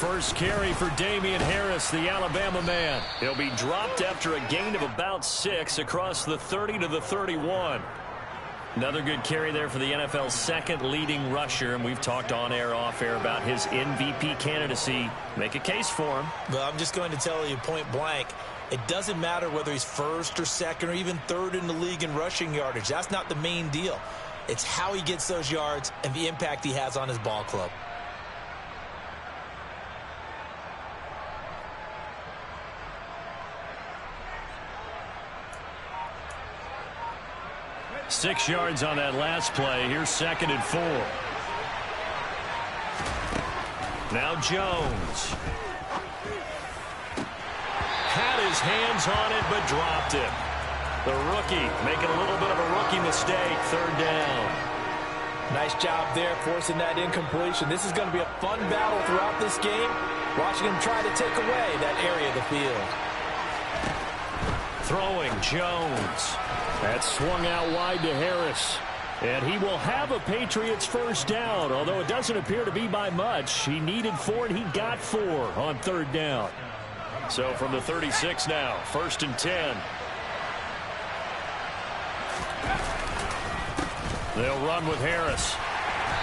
first carry for Damian Harris, the Alabama man. He'll be dropped after a gain of about 6 across the 30 to the 31. Another good carry there for the NFL's second leading rusher, and we've talked on air, off air about his MVP candidacy. Make a case for him. Well, I'm just going to tell you point blank, it doesn't matter whether he's first or second or even third in the league in rushing yardage. That's not the main deal. It's how he gets those yards and the impact he has on his ball club. Six yards on that last play. Here's 2nd and 4. Now Jones. Had his hands on it, but dropped it. The rookie making a little bit of a rookie mistake. 3rd down. Nice job there forcing that incompletion. This is going to be a fun battle throughout this game. Watching him try to take away that area of the field. Throwing Jones. That swung out wide to Harris. And he will have a Patriots first down, although it doesn't appear to be by much. He needed 4, and he got 4 on 3rd down. So from the 36 now, 1st and 10. They'll run with Harris.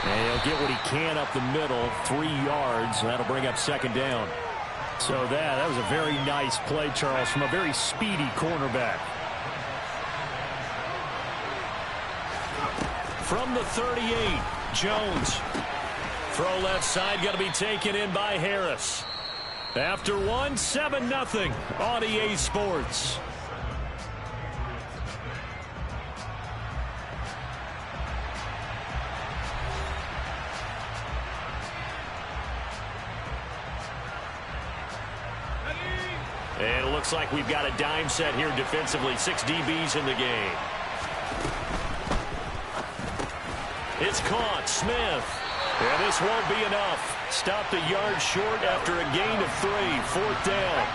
And he'll get what he can up the middle, 3 yards. That'll bring up 2nd down. So that was a very nice play, Charles, from a very speedy cornerback. From the 38, Jones. Throw left side, got to be taken in by Harris. After 1, 7-0 on EA Sports. And it looks like we've got a dime set here defensively. 6 DBs in the game. It's caught. Smith. And this won't be enough. Stopped a yard short after a gain of 3. 4th down.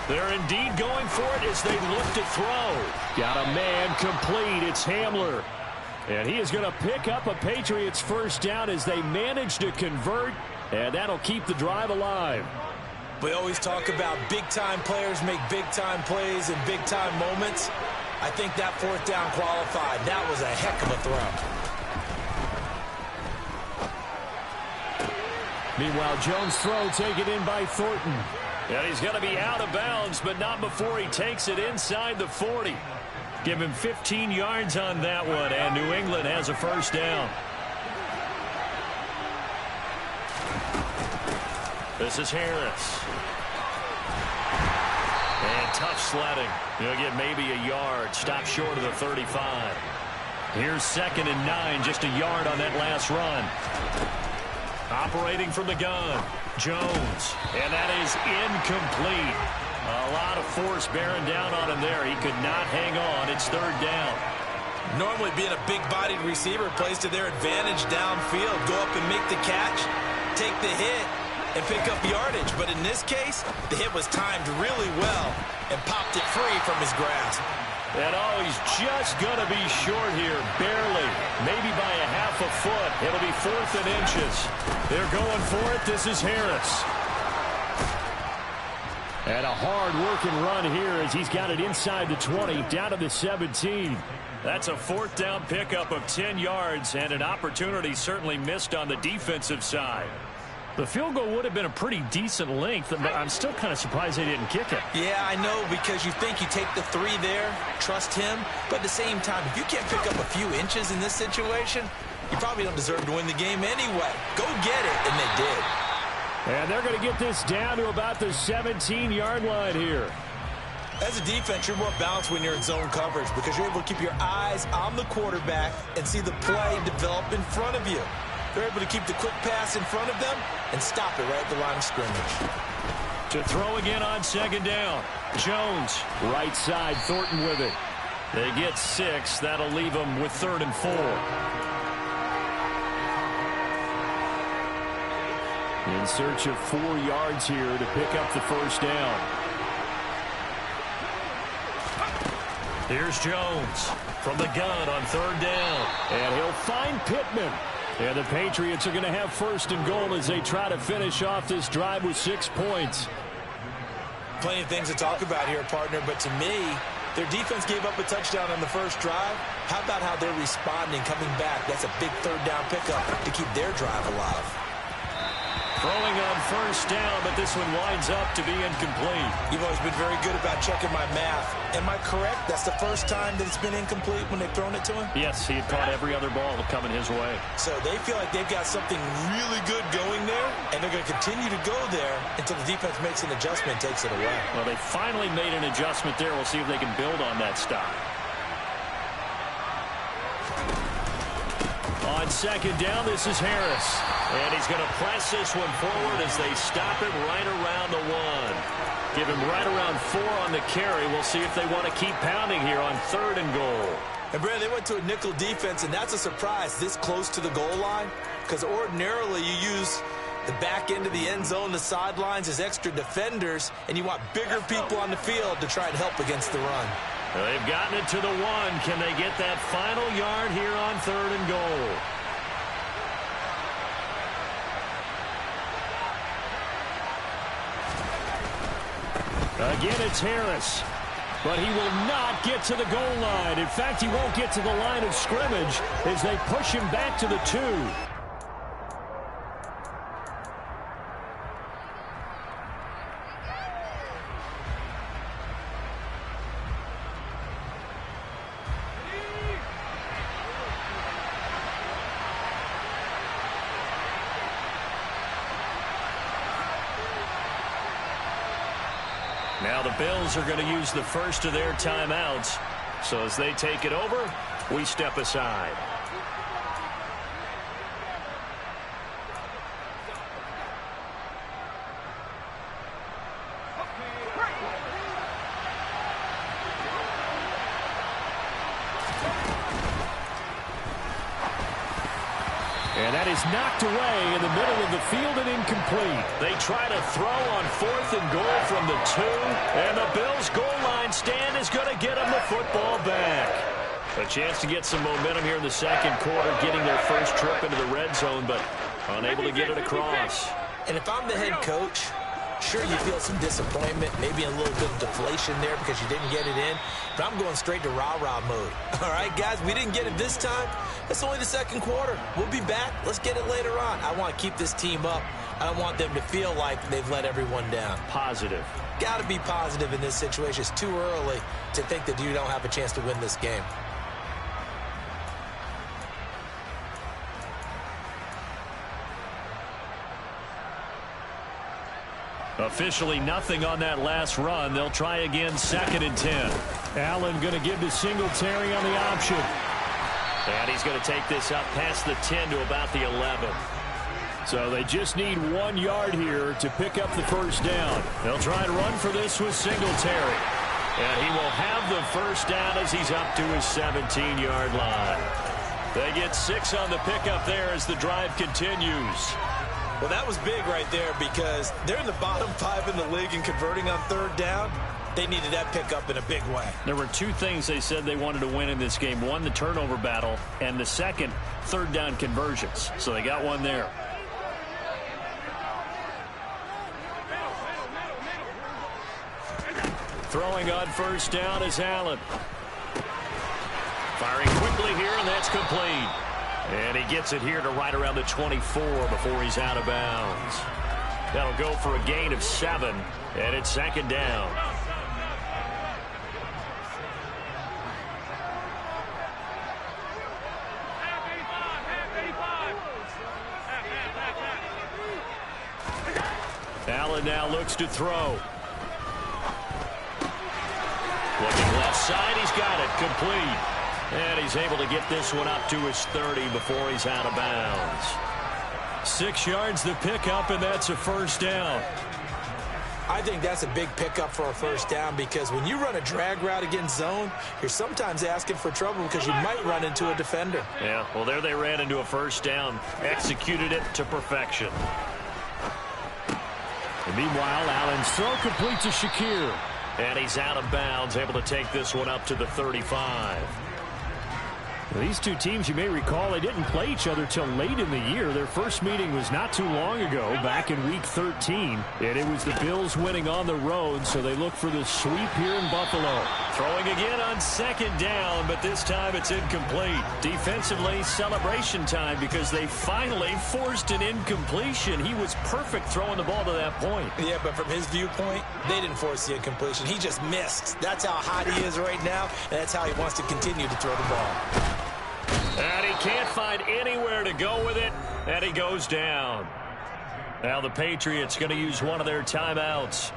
They're indeed going for it as they look to throw. Got a man complete. It's Hamler. And he is going to pick up a Patriots first down as they manage to convert. And that'll keep the drive alive. We always talk about big-time players make big-time plays in big-time moments. I think that 4th down qualified. That was a heck of a throw. Meanwhile, Jones' throw taken in by Thornton. And he's going to be out of bounds, but not before he takes it inside the 40. Give him 15 yards on that one, and New England has a first down. This is Harris. And tough sledding. He'll get maybe a yard. Stop short of the 35. Here's 2nd and 9, just a yard on that last run. Operating from the gun. Jones, and that is incomplete. A lot of force bearing down on him there. He could not hang on. It's 3rd down. Normally being a big-bodied receiver plays to their advantage downfield. Go up and make the catch, take the hit, and pick up yardage. But in this case, the hit was timed really well and popped it free from his grasp. And he's just going to be short here, barely, maybe by a half a foot. It'll be 4th and inches. They're going for it. This is Harris. And a hard-working run here as he's got it inside the 20, down to the 17. That's a 4th down pickup of 10 yards, and an opportunity certainly missed on the defensive side. The field goal would have been a pretty decent length, but I'm still kind of surprised they didn't kick it. Yeah, I know, because you think you take the 3 there, trust him. But at the same time, if you can't pick up a few inches in this situation, you probably don't deserve to win the game anyway. Go get it, and they did. And they're going to get this down to about the 17-yard line here. As a defense, you're more balanced when you're in zone coverage because you're able to keep your eyes on the quarterback and see the play develop in front of you. They're able to keep the quick pass in front of them and stop it right at the line of scrimmage. To throw again on 2nd down. Jones, right side, Thornton with it. They get 6. That'll leave them with 3rd and 4. In search of 4 yards here to pick up the first down. Here's Jones from the gun on 3rd down. And he'll find Pittman. And the Patriots are going to have 1st and goal as they try to finish off this drive with 6 points. Plenty of things to talk about here, partner, but to me, their defense gave up a touchdown on the first drive. How about how they're responding, coming back? That's a big 3rd down pickup to keep their drive alive. Throwing on 1st down, but this one winds up to be incomplete. You've always been very good about checking my math. Am I correct? That's the first time that it's been incomplete when they've thrown it to him? Yes, he had caught every other ball coming his way. So they feel like they've got something really good going there, and they're going to continue to go there until the defense makes an adjustment and takes it away. Well, they finally made an adjustment there. We'll see if they can build on that stop. On 2nd down, this is Harris. And he's going to press this one forward as they stop him right around the 1. Give him right around 4 on the carry. We'll see if they want to keep pounding here on 3rd and goal. And, Brad, they went to a nickel defense, and that's a surprise this close to the goal line, because ordinarily you use the back end of the end zone, the sidelines as extra defenders, and you want bigger people on the field to try and help against the run. Well, they've gotten it to the 1. Can they get that final yard here on 3rd and goal? Again, it's Harris. But he will not get to the goal line. In fact, he won't get to the line of scrimmage as they push him back to the 2. Now the Bills are going to use the first of their timeouts. So as they take it over, we step aside. And that is knocked away in the middle of the field and incomplete. They try to throw on 4th and goal from the 2. And the Bills' goal line stand is going to get them the football back. A chance to get some momentum here in the 2nd quarter, getting their first trip into the red zone, but unable to get it across. And if I'm the head coach, sure, you feel some disappointment, maybe a little bit of deflation there because you didn't get it in. But I'm going straight to rah-rah mode. All right, guys, we didn't get it this time. It's only the 2nd quarter. We'll be back. Let's get it later on. I want to keep this team up. I don't want them to feel like they've let everyone down. Positive. Got to be positive in this situation. It's too early to think that you don't have a chance to win this game. Officially nothing on that last run. They'll try again, 2nd and 10. Allen going to give to Singletary on the option. And he's going to take this up past the 10 to about the 11. So they just need 1 yard here to pick up the first down. They'll try and run for this with Singletary. And he will have the first down as he's up to his 17-yard line. They get 6 on the pickup there as the drive continues. Well, that was big right there because they're in the bottom 5 in the league in converting on 3rd down. They needed that pickup in a big way. There were 2 things they said they wanted to win in this game. One, the turnover battle, and the second, 3rd down conversions. So they got one there. Throwing on 1st down is Allen. Firing quickly here, and that's complete. And he gets it here to right around the 24 before he's out of bounds. That'll go for a gain of 7, and it's 2nd down. Allen now looks to throw. Looking left side, he's got it, complete. And he's able to get this one up to his 30 before he's out of bounds. 6 yards the pickup, and that's a first down. I think that's a big pickup for a first down because when you run a drag route against zone, you're sometimes asking for trouble because you might run into a defender. Yeah, well, there they ran into a first down, executed it to perfection. And meanwhile, Allen's throw complete to Shakir. And he's out of bounds, able to take this one up to the 35. Well, these two teams, you may recall, they didn't play each other till late in the year. Their first meeting was not too long ago, back in Week 13. And it was the Bills winning on the road, so they look for the sweep here in Buffalo. Throwing again on second down, but this time it's incomplete. Defensively, celebration time because they finally forced an incompletion. He was perfect throwing the ball to that point. Yeah, but from his viewpoint, they didn't force the incompletion. He just missed. That's how hot he is right now, and that's how he wants to continue to throw the ball. And he can't find anywhere to go with it, and he goes down. Now the Patriots going to use one of their timeouts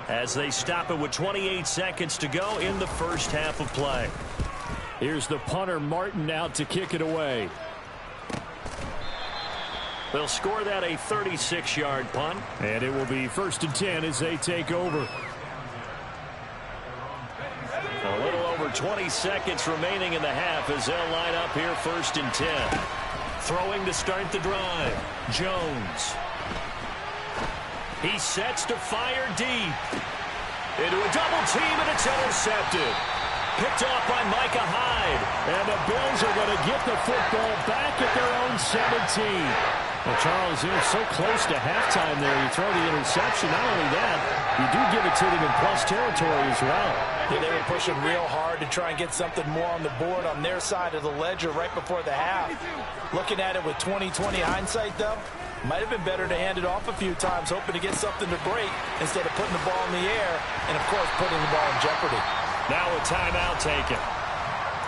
as they stop it with 28 seconds to go in the first half of play. Here's the punter, Martin, out to kick it away. They'll score that a 36-yard punt, and it will be 1st and 10 as they take over. A little over 20 seconds remaining in the half as they'll line up here 1st and 10. Throwing to start the drive. Jones. He sets to fire deep. Into a double team, and it's intercepted. Picked off by Micah Hyde. And the Bills are going to get the football back at their own 17. Well, Charles, you're so close to halftime there. You throw the interception. Not only that, you do give it to them in plus territory as well. Yeah, they were pushing real hard to try and get something more on the board on their side of the ledger right before the half. Looking at it with 20/20 hindsight, though, might have been better to hand it off a few times, hoping to get something to break instead of putting the ball in the air and, of course, putting the ball in jeopardy. Now a timeout taken.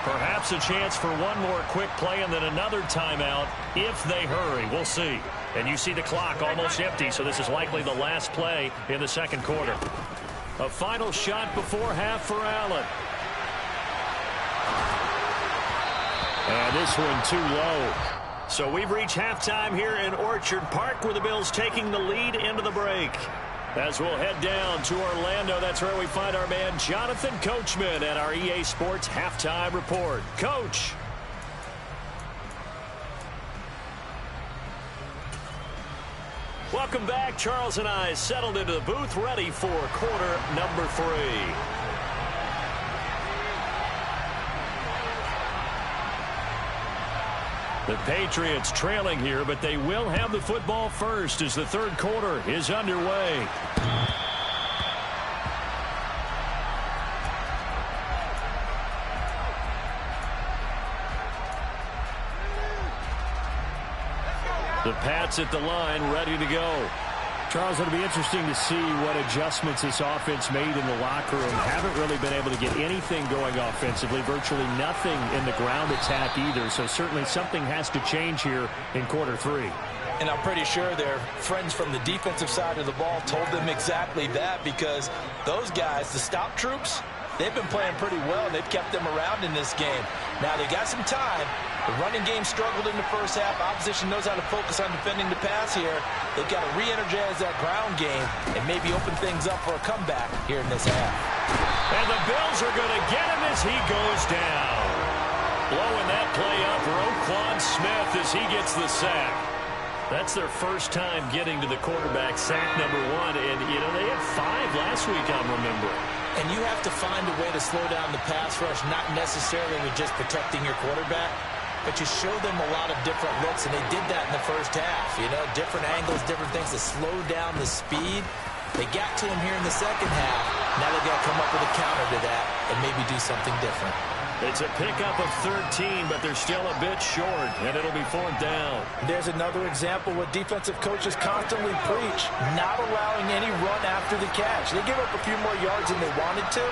Perhaps a chance for one more quick play and then another timeout if they hurry. We'll see. And you see the clock almost empty, so this is likely the last play in the second quarter. A final shot before half for Allen. And this one too low. So we've reached halftime here in Orchard Park with the Bills taking the lead into the break. As we'll head down to Orlando, that's where we find our man Jonathan Coachman at our EA Sports Halftime Report. Coach. Welcome back. Charles and I settled into the booth, ready for quarter number 3. The Patriots trailing here, but they will have the football first as the third quarter is underway. The Pats at the line, ready to go. Charles, it'll be interesting to see what adjustments this offense made in the locker room. Haven't really been able to get anything going offensively, virtually nothing in the ground attack either. So certainly something has to change here in quarter 3. And I'm pretty sure their friends from the defensive side of the ball told them exactly that, because those guys, the stop troops, they've been playing pretty well. They've kept them around in this game. Now they got some time. The running game struggled in the first half. Opposition knows how to focus on defending the pass here. They've got to re-energize that ground game and maybe open things up for a comeback here in this half. And the Bills are going to get him as he goes down. Blowing that play up, Roquan Smith as he gets the sack. That's their first time getting to the quarterback, sack number 1. And, you know, they had 5 last week, I'm remembering. And you have to find a way to slow down the pass rush, not necessarily with just protecting your quarterback, but you show them a lot of different looks, and they did that in the first half. You know, different angles, different things to slow down the speed. They got to him here in the second half. Now they've got to come up with a counter to that and maybe do something different. It's a pickup of 13, but they're still a bit short, and it'll be 4th down. There's another example what defensive coaches constantly preach, not allowing any run after the catch. They give up a few more yards than they wanted to,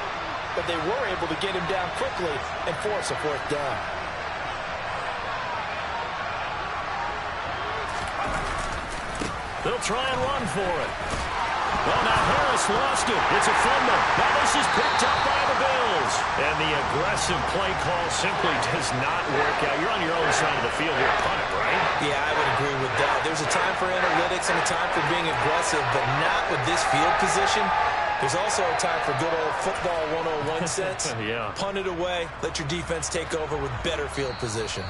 but they were able to get him down quickly and force a 4th down. They'll try and run for it. Well, now Harris lost it. It's a fumble. Now this is picked up by the Bills. And the aggressive play call simply does not work out. You're on your own side of the field here, punt it, right? Yeah, I would agree with that. There's a time for analytics and a time for being aggressive, but not with this field position. There's also a time for good old football 101 sense. Yeah. Punt it away. Let your defense take over with better field position.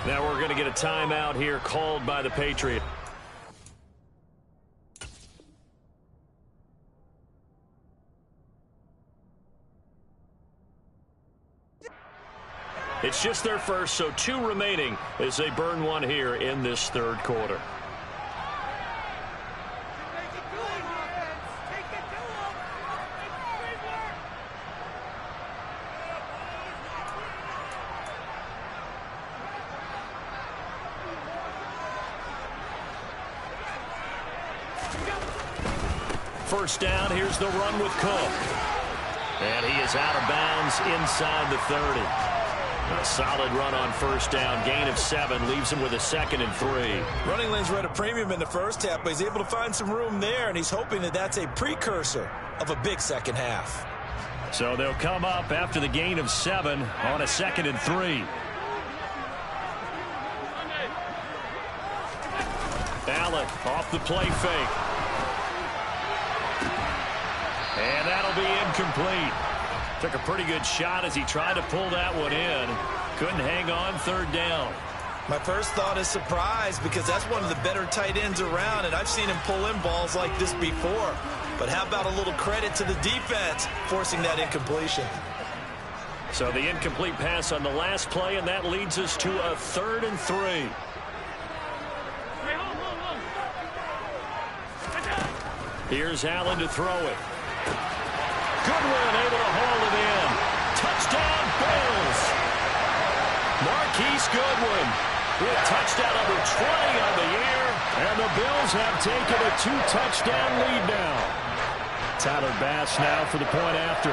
Now we're going to get a timeout here called by the Patriots. It's just their first, so 2 remaining as they burn one here in this third quarter. First down, here's the run with Cook. And he is out of bounds inside the 30. A solid run on first down. Gain of 7 leaves him with a 2nd and 3. Running lanes were at a premium in the first half, but he's able to find some room there, and he's hoping that that's a precursor of a big second half. So they'll come up after the gain of 7 on a 2nd and 3. Allen off the play fake. And that'll be incomplete. Took a pretty good shot as he tried to pull that one in. Couldn't hang on, 3rd down. My first thought is surprise, because that's one of the better tight ends around, and I've seen him pull in balls like this before. But how about a little credit to the defense forcing that incompletion? So the incomplete pass on the last play, and that leads us to a 3rd and 3. Here's Allen to throw it. Goodwin able to haul it in. Touchdown, Bills. Marquise Goodwin with touchdown number 20 on the year. And the Bills have taken a 2-touchdown lead now. Tyler Bass now for the point after.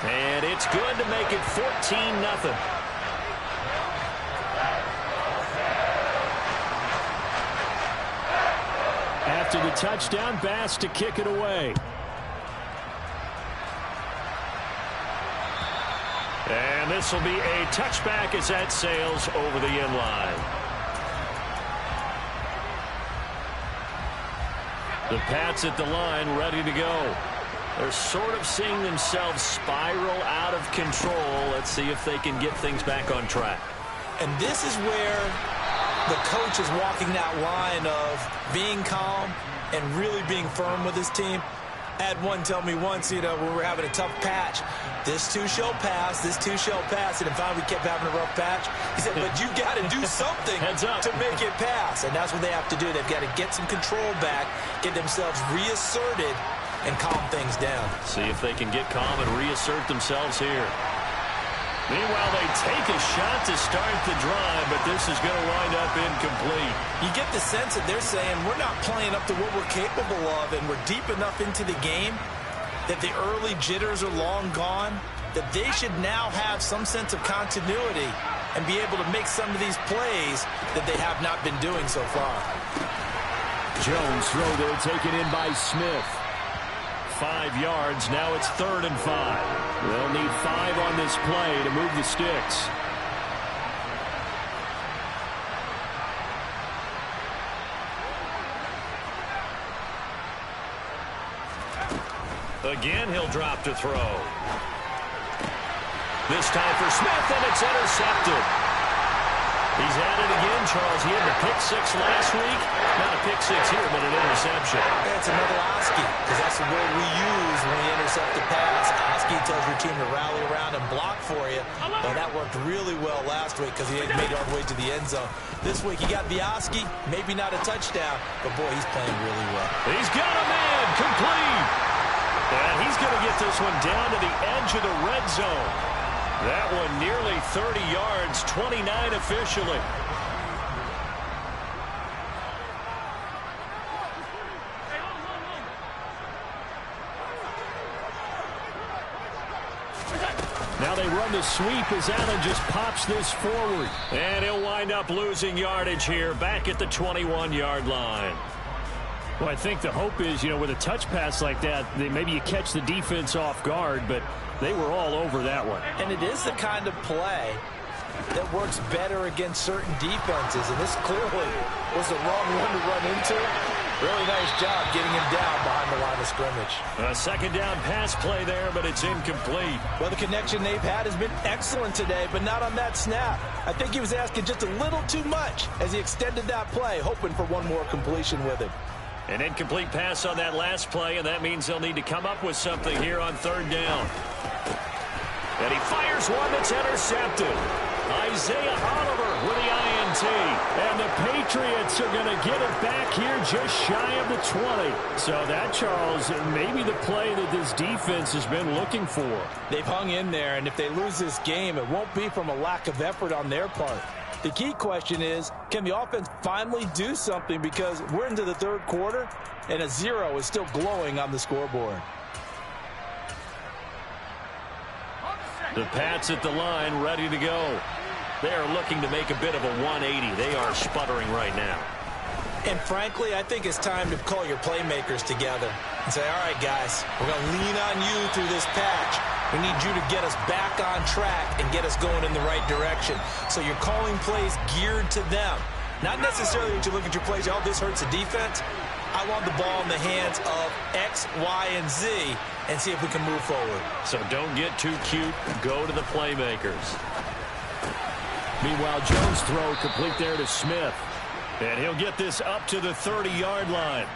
And it's good to make it 14-0. After the touchdown, Bass to kick it away. And this will be a touchback as that sails over the end line. The Pats at the line ready to go. They're sort of seeing themselves spiral out of control. Let's see if they can get things back on track. And this is where the coach is walking that line of being calm and really being firm with his team. I had one tell me once, when we were having a tough patch, this too shall pass, this too shall pass, and finally we kept having a rough patch. He said, but you got to do something to make it pass, and that's what they have to do. They've got to get some control back, get themselves reasserted, and calm things down. See if they can get calm and reassert themselves here. Meanwhile, they take a shot to start the drive, but this is going to wind up incomplete. You get the sense that they're saying we're not playing up to what we're capable of, and we're deep enough into the game that the early jitters are long gone, that they should now have some sense of continuity and be able to make some of these plays that they have not been doing so far. Jones throw there, taken in by Smith. 5 yards. Now it's 3rd and 5. They'll need 5 on this play to move the sticks. Again, he'll drop to throw. This time for Smith, and it's intercepted. He's at it again, Charles. He had the pick 6 last week. Not a pick 6 here, but an interception. It's another Oski, because that's the word we use when we intercept the pass. Oski tells your team to rally around and block for you. Well, that worked really well last week because he made our way to the end zone. This week he got the Oski, maybe not a touchdown, but boy, he's playing really well. He's got a man, complete. And he's going to get this one down to the edge of the red zone. That one nearly 30 yards, 29 officially. Now they run the sweep as Allen just pops this forward. And he'll wind up losing yardage here back at the 21-yard line. Well, I think the hope is, with a touch pass like that, maybe you catch the defense off guard, but they were all over that one. And it is the kind of play that works better against certain defenses, and this clearly was the wrong one to run into. Really nice job getting him down behind the line of scrimmage. A 2nd down pass play there, but it's incomplete. Well, the connection they've had has been excellent today, but not on that snap. I think he was asking just a little too much as he extended that play, hoping for one more completion with it. An incomplete pass on that last play, and that means they'll need to come up with something here on third down. And he fires one that's intercepted. Isaiah Oliver with the INT. And the Patriots are going to get it back here just shy of the 20. So that, Charles, may be the play that this defense has been looking for. They've hung in there, and if they lose this game, it won't be from a lack of effort on their part. The key question is, can the offense finally do something, because we're into the third quarter, and a 0 is still glowing on the scoreboard. The Pats at the line, ready to go. They are looking to make a bit of a 180. They are sputtering right now. And frankly, I think it's time to call your playmakers together and say, all right, guys, we're going to lean on you through this patch. We need you to get us back on track and get us going in the right direction. So you're calling plays geared to them. Not necessarily that you look at your plays, oh, this hurts the defense. I want the ball in the hands of X, Y, and Z and see if we can move forward. So don't get too cute. Go to the playmakers. Meanwhile, Jones' throw complete there to Smith. And he'll get this up to the 30-yard line.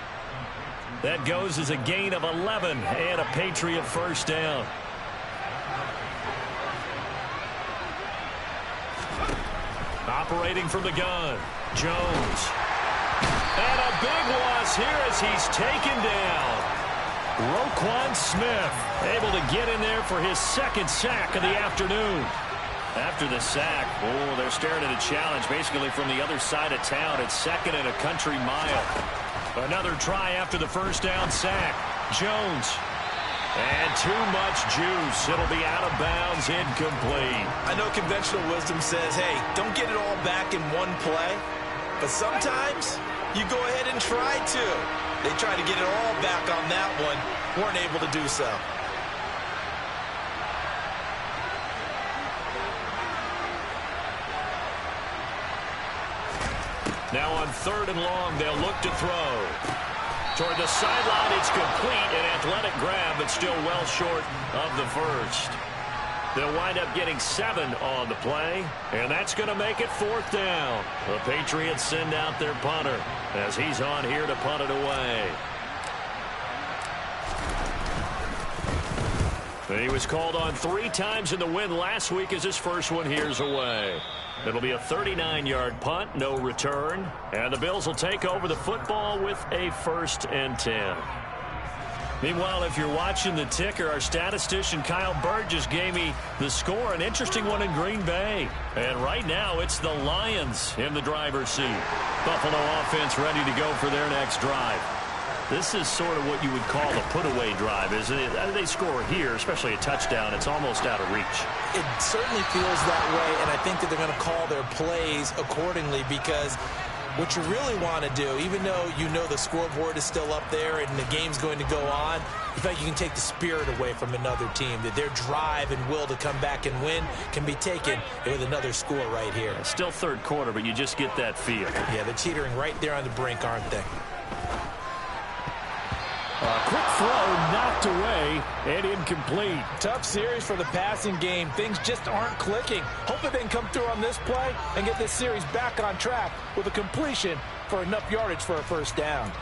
That goes as a gain of 11 and a Patriot first down. Operating from the gun, Jones. And a big loss here as he's taken down. Roquan Smith able to get in there for his second sack of the afternoon. After the sack, they're staring at a challenge basically from the other side of town. It's second and a country mile. Another try after the first down sack. Jones. And too much juice. It'll be out of bounds, incomplete. I know conventional wisdom says, hey, don't get it all back in one play. But sometimes you go ahead and try to. They tried to get it all back on that one. Weren't able to do so. Now on third and long, they'll look to throw. Toward the sideline, it's complete. An athletic grab, but still well short of the first. They'll wind up getting 7 on the play, and that's going to make it fourth down. The Patriots send out their punter as he's on here to punt it away. He was called on 3 times in the win last week as his first one here's away. It'll be a 39-yard punt, no return. And the Bills will take over the football with a 1st and 10. Meanwhile, if you're watching the ticker, our statistician Kyle Burgess gave me the score, an interesting one in Green Bay. And right now, it's the Lions in the driver's seat. Buffalo offense ready to go for their next drive. This is sort of what you would call a put-away drive, isn't it? They score here, especially a touchdown. It's almost out of reach. It certainly feels that way, and I think that they're going to call their plays accordingly, because what you really want to do, even though you know the scoreboard is still up there and the game's going to go on, in fact, you can take the spirit away from another team, that their drive and will to come back and win can be taken with another score right here. It's still third quarter, but you just get that feel. Yeah, they're teetering right there on the brink, aren't they? A quick throw knocked away and incomplete. Tough series for the passing game. Things just aren't clicking. Hopefully they can come through on this play and get this series back on track with a completion for enough yardage for a first down.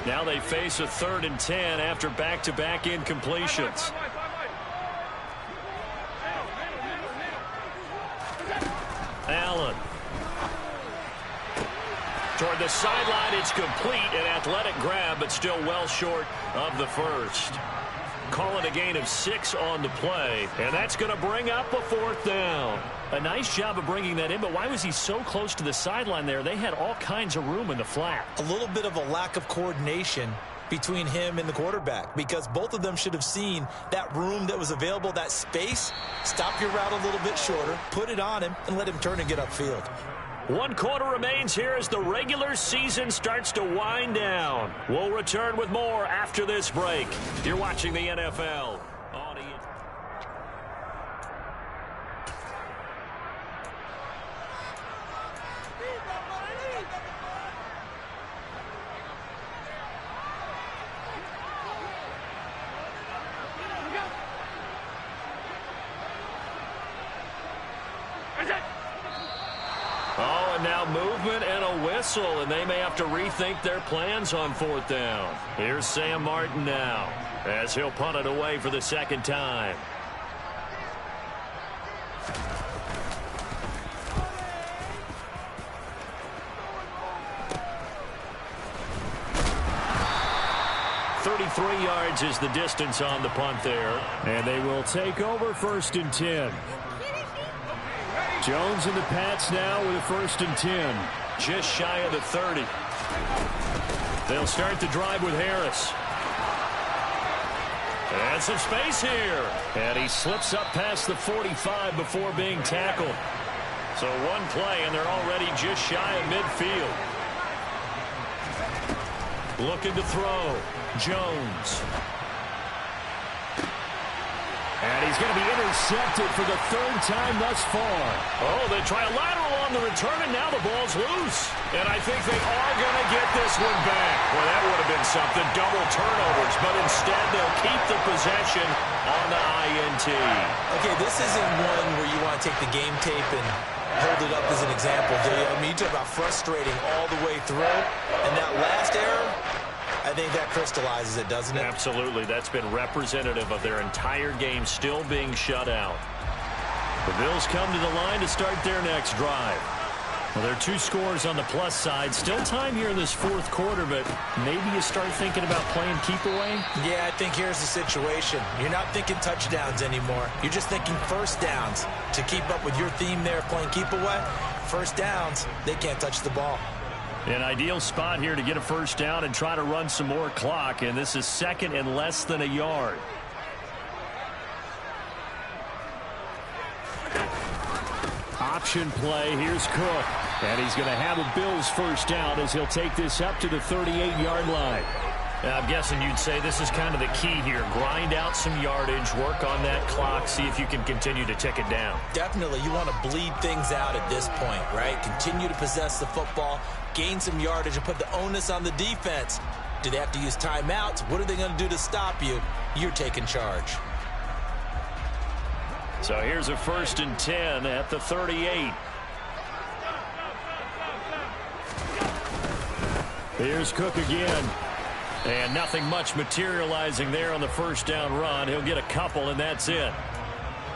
Now they face a 3rd and 10 after back-to-back incompletions. Allen. Toward the sideline, it's complete. An athletic grab, but still well short of the first. Calling a gain of 6 on the play, and that's going to bring up a 4th down. A nice job of bringing that in, but why was he so close to the sideline there? They had all kinds of room in the flat. A little bit of a lack of coordination between him and the quarterback, because both of them should have seen that room that was available, that space. Stop your route a little bit shorter, put it on him, and let him turn and get upfield. 1 quarter remains here as the regular season starts to wind down. We'll return with more after this break. You're watching the NFL. Now movement and a whistle, and they may have to rethink their plans on 4th down. Here's Sam Martin now, as he'll punt it away for the second time. .33 yards is the distance on the punt there. And they will take over 1st and 10. Jones and the Pats now with a 1st and 10. Just shy of the 30. They'll start the drive with Harris. And some space here. And he slips up past the 45 before being tackled. So one play, and they're already just shy of midfield. Looking to throw. Jones. And he's going to be intercepted for the 3rd time thus far. Oh, they try a lateral on the return, and now the ball's loose. And I think they are going to get this one back. Well, that would have been something, double turnovers. But instead, they'll keep the possession on the INT. Okay, this isn't one where you want to take the game tape and hold it up as an example, do you? I mean, you talk about frustrating all the way through. And that last error, I think that crystallizes it, doesn't it? Absolutely. That's been representative of their entire game still being shut out. The Bills come to the line to start their next drive. Well, there are 2 scores on the plus side. Still time here in this 4th quarter, but maybe you start thinking about playing keep away? Yeah, I think here's the situation. You're not thinking touchdowns anymore. You're just thinking 1st downs. To keep up with your theme there, playing keep away, 1st downs, they can't touch the ball. An ideal spot here to get a 1st down and try to run some more clock, and this is 2nd and less than a yard. Option play. Here's Cook. And he's going to have a Bills 1st down as he'll take this up to the 38-yard line. I'm guessing you'd say this is kind of the key here. Grind out some yardage, work on that clock, see if you can continue to tick it down. Definitely. You want to bleed things out at this point, right? Continue to possess the football, gain some yardage, and put the onus on the defense. Do they have to use timeouts? What are they going to do to stop you? You're taking charge. So here's a 1st and 10 at the 38. Here's Cook again. And nothing much materializing there on the 1st down run. He'll get a couple, and that's it.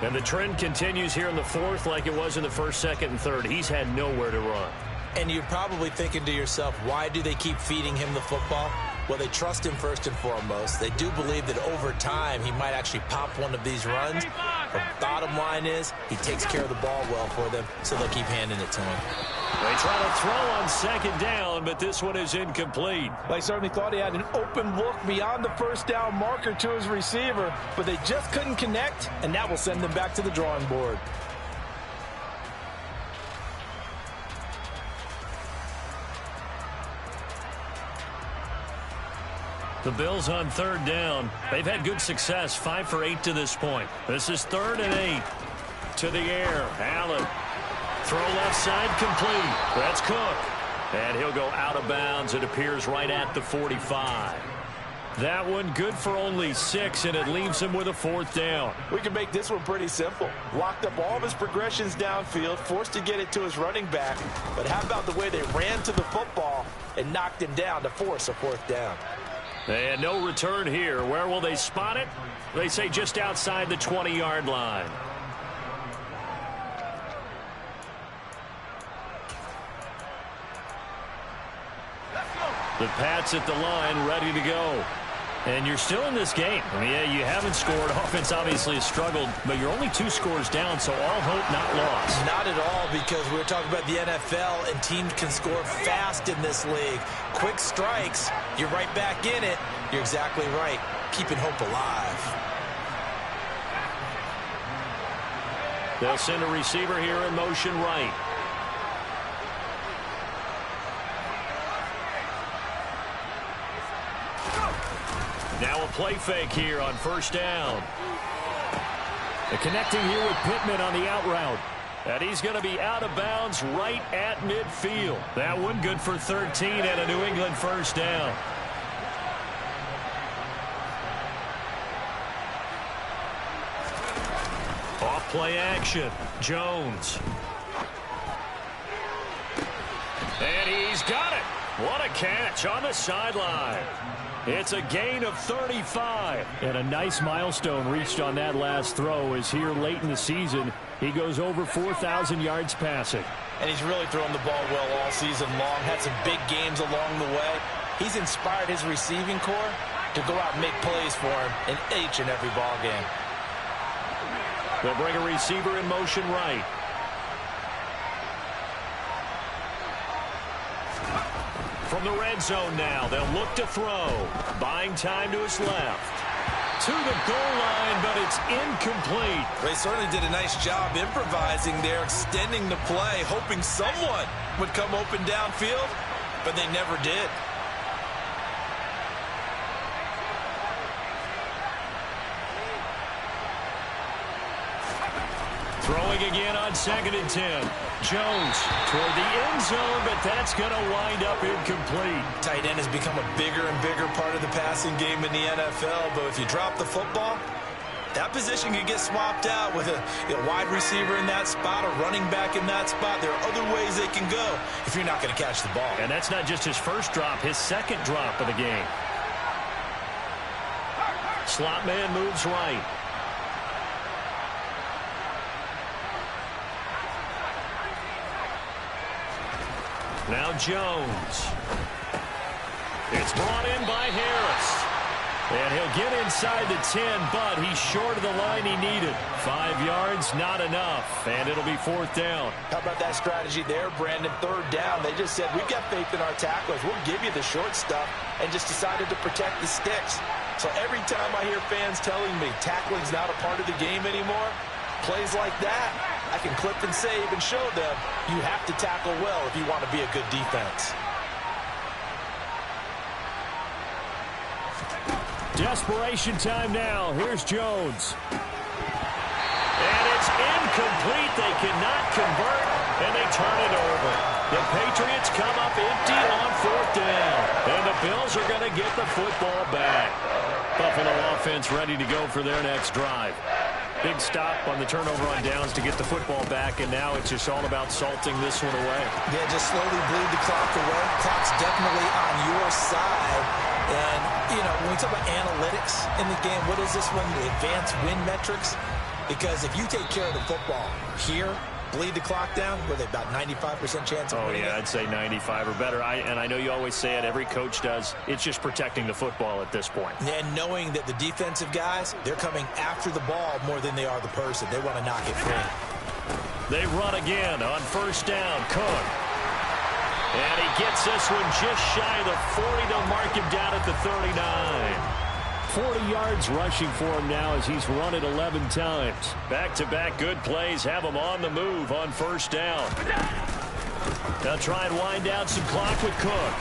And the trend continues here in the 4th like it was in the 1st, 2nd, and 3rd. He's had nowhere to run. And you're probably thinking to yourself, why do they keep feeding him the football? Well, they trust him first and foremost. They do believe that over time he might actually pop one of these runs. But bottom line is he takes care of the ball well for them, so they'll keep handing it to him. They try to throw on 2nd down, but this one is incomplete. They certainly thought he had an open look beyond the 1st down marker to his receiver, but they just couldn't connect, and that will send them back to the drawing board. The Bills on 3rd down. They've had good success, 5 for 8 to this point. This is 3rd and 8. To the air, Allen. Throw left side complete. That's Cook. And he'll go out of bounds. It appears right at the 45. That one good for only 6, and it leaves him with a 4th down. We can make this one pretty simple. Locked up all of his progressions downfield, forced to get it to his running back. But how about the way they ran to the football and knocked him down to force a 4th down? And no return here. Where will they spot it? They say just outside the 20-yard line. The Pats at the line, ready to go. And you're still in this game. I mean, yeah, you haven't scored. Offense obviously has struggled, but you're only 2 scores down, so all hope not lost. Not at all, because we were talking about the NFL, and teams can score fast in this league. Quick strikes, you're right back in it. You're exactly right. Keeping hope alive. They'll send a receiver here in motion right. Now a play fake here on 1st down. They're connecting here with Pittman on the out route. And he's going to be out of bounds right at midfield. That one good for 13 and a New England 1st down. Off play action. Jones. And he's got it. What a catch on the sideline. It's a gain of 35. And a nice milestone reached on that last throw as here late in the season, he goes over 4,000 yards passing. And he's really thrown the ball well all season long. Had some big games along the way. He's inspired his receiving corps to go out and make plays for him in each and every ball game. They'll bring a receiver in motion right. From the red zone now, they'll look to throw. Buying time to his left. To the goal line, but it's incomplete. They certainly did a nice job improvising there, extending the play, hoping someone would come open downfield, but they never did. Throwing again on 2nd and 10. Jones toward the end zone, but that's going to wind up incomplete. Tight end has become a bigger and bigger part of the passing game in the NFL, but if you drop the football, that position can get swapped out with a wide receiver in that spot, a running back in that spot. There are other ways they can go if you're not going to catch the ball. And that's not just his first drop, his second drop of the game. Slot man moves right. Now Jones. It's brought in by Harris. And he'll get inside the 10, but he's short of the line he needed. 5 yards, not enough, and it'll be 4th down. How about that strategy there, Brandon? 3rd down. They just said, we've got faith in our tacklers. We'll give you the short stuff, and just decided to protect the sticks. So every time I hear fans telling me tackling's not a part of the game anymore, plays like that, I can clip and save and show them you have to tackle well if you want to be a good defense. Desperation time now. Here's Jones. And it's incomplete. They cannot convert, and they turn it over. The Patriots come up empty on 4th down, and the Bills are going to get the football back. Buffalo offense ready to go for their next drive. Big stop on the turnover on downs to get the football back, and now it's just all about salting this one away. Yeah, just slowly bleed the clock away. Clock's definitely on your side. And, you know, when we talk about analytics in the game, what is this one? The advanced win metrics? Because if you take care of the football here, bleed the clock down, were they about 95% chance of winning? Oh, yeah, it? I'd say 95 or better. And I know you always say it, every coach does. It's just protecting the football at this point. And knowing that the defensive guys, they're coming after the ball more than they are the person. They want to knock it free. They run again on 1st down. Cook. And he gets this one just shy of the 40. They'll mark him down at the 39. 40 yards rushing for him now as he's run it 11 times. Back-to-back good plays have him on the move on 1st down. They'll try and wind down some clock with Cook.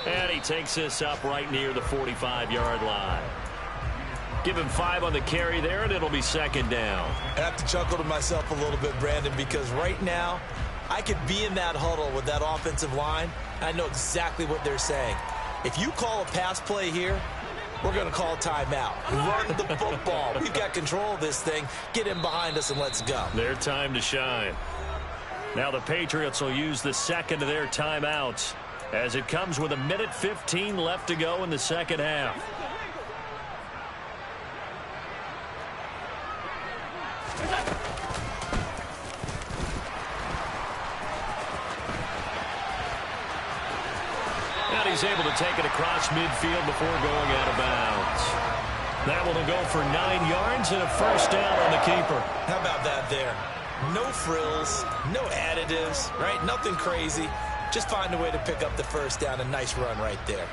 And he takes this up right near the 45-yard line. Give him 5 on the carry there, and it'll be 2nd down. I have to chuckle to myself a little bit, Brandon, because right now I could be in that huddle with that offensive line. I know exactly what they're saying. If you call a pass play here, we're going to call timeout. Run the football. We've got control of this thing. Get him behind us and let's go. Their time to shine. Now the Patriots will use the second of their timeouts as it comes with 1:15 left to go in the second half. And he's able to take it across midfield before going out of bounds. That one will go for 9 yards and a 1st down on the keeper. How about that there? No frills, no additives, right? Nothing crazy. Just find a way to pick up the 1st down. A nice run right there.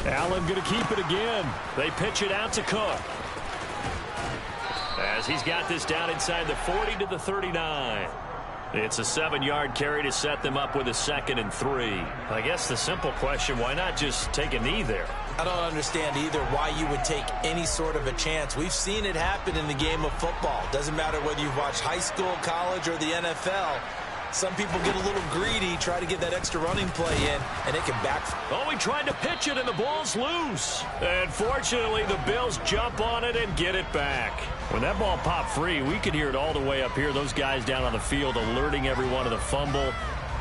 Allen going to keep it again. They pitch it out to Cook. As he's got this down inside the 40 to the 39. It's a 7-yard carry to set them up with a 2nd and 3. I guess the simple question, why not just take a knee there? I don't understand either why you would take any sort of a chance. We've seen it happen in the game of football. Doesn't matter whether you've watched high school, college, or the NFL. Some people get a little greedy, try to get that extra running play in, and it can backfire. Oh, he tried to pitch it, and the ball's loose. And fortunately, the Bills jump on it and get it back. When that ball popped free, we could hear it all the way up here. Those guys down on the field alerting everyone of the fumble.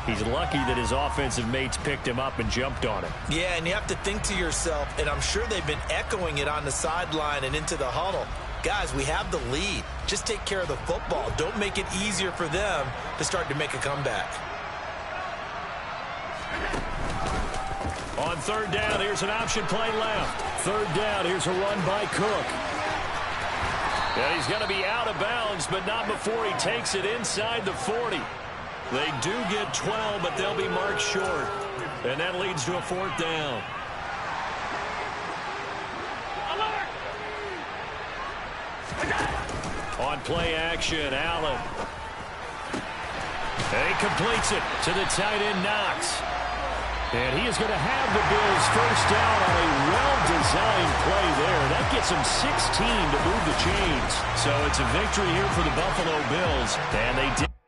He's lucky that his offensive mates picked him up and jumped on it. Yeah, and you have to think to yourself, and I'm sure they've been echoing it on the sideline and into the huddle. Guys, we have the lead. Just take care of the football. Don't make it easier for them to start to make a comeback. On third down, here's an option play left. Third down, here's a run by Cook. And he's going to be out of bounds, but not before he takes it inside the 40. They do get 12, but they'll be marked short. And that leads to a fourth down. On play action, Allen. And he completes it to the tight end, Knox. And he is going to have the Bills first down on a well-designed play there. That gets him 16 to move the chains. So it's a victory here for the Buffalo Bills. And they did.